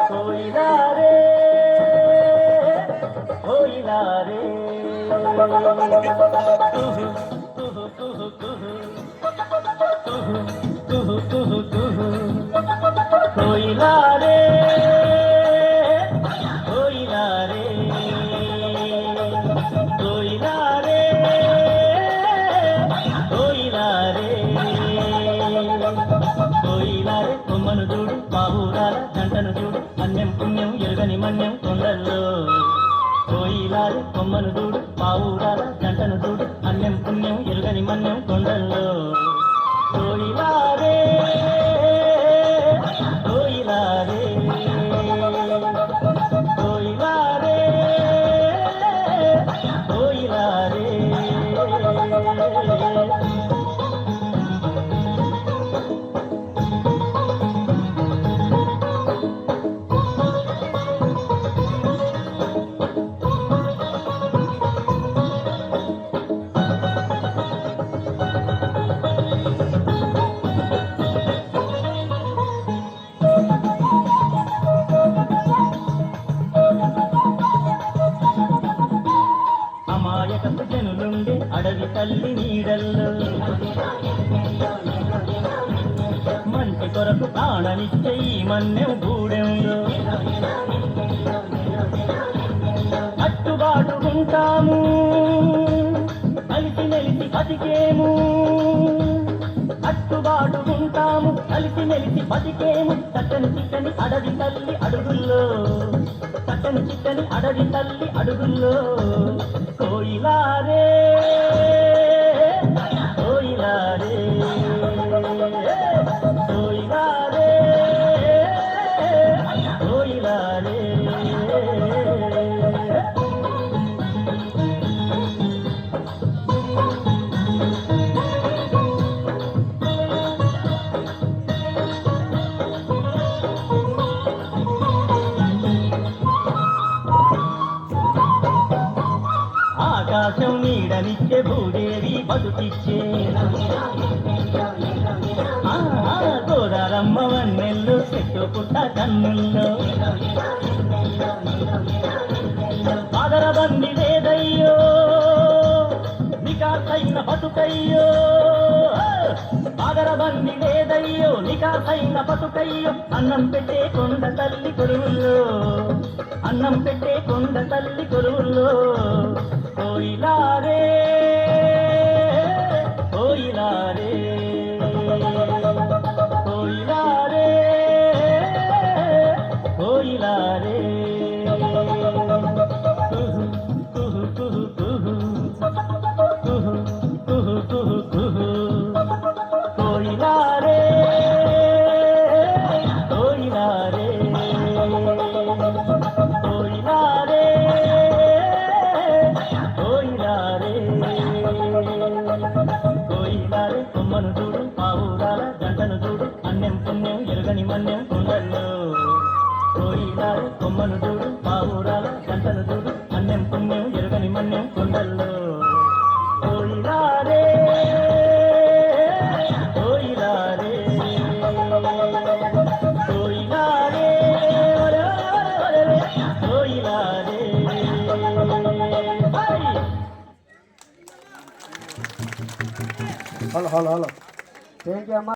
कोयला रे कोयला रे कोयला रे कोयला रे कोयला रे कोयला रे कोयला रे కొమ్మను చూడు పావురాల జంటను చూడు అన్యం పుణ్యం ఎరుగని మన్యం కొండల్లో కోయిలా రే కొమ్మను చూడు పావురాల జంటను చూడు అన్యం పుణ్యం ఎరుగని మన్యం కొండల్లో కోయిలా రే కోయిలా రే కోయిలా రే కోయిలా రే అమాయకపు జనులుండే అడవి తల్లి నీడల్లో మంచి కొరకు ప్రాణనిచ్చే ఈ మన్యం గూడెంలో అట్టుబాటు ఉంటాము కలిసి మెలిసి బతికేము అట్టుబాటు ఉంటాము కలిసి మెలిసి బతికేము చక్కని చిక్కని అడవి తల్లి అడుగుల్లో చక్కని చిక్కని అడవి తల్లి అడుగుల్లో కోయిలా రే కోయిలా రే కోయిలా రే కోయిలా రే ఆకాశం నీడనిచ్చే భూదేవి బతుకిచ్చే గోదారమ్మ వన్నెల్లో చెట్టు పుట్ట కన్నుల్లో ఆదరబంది లేదయ్యో నికాసైన బతుకయ్యో ఆదరబంది లేదయ్యో నికాసైన బతుకయ్యో అన్నం పెట్టే కొండ తల్లి కొలువుల్లో అన్నం పెట్టే కొండ తల్లి కొలువుల్లో కోయిలా రే కోయిలా రే కోయిలా రే కోయిలా రే కుహు కుహు కుహు కుహు కుహు కుహు కుహు కుహు కోయిలా రే కోయిలా రే కోయిలా రే కోయిలా రే కొమ్మను చూడు పావురాల జంటను చూడు అన్యం పుణ్యం ఎరుగని మన్యం కొండల్లో కోయిలా రే కొమ్మను చూడు పావురాల జంటను చూడు అన్యం పుణ్యం ఎరుగని మన్యం కొండల్లో కోయిలా రే కోయిలా రే కోయిలా రే కోయిలా రే hello hello hello thank you అమ్మా.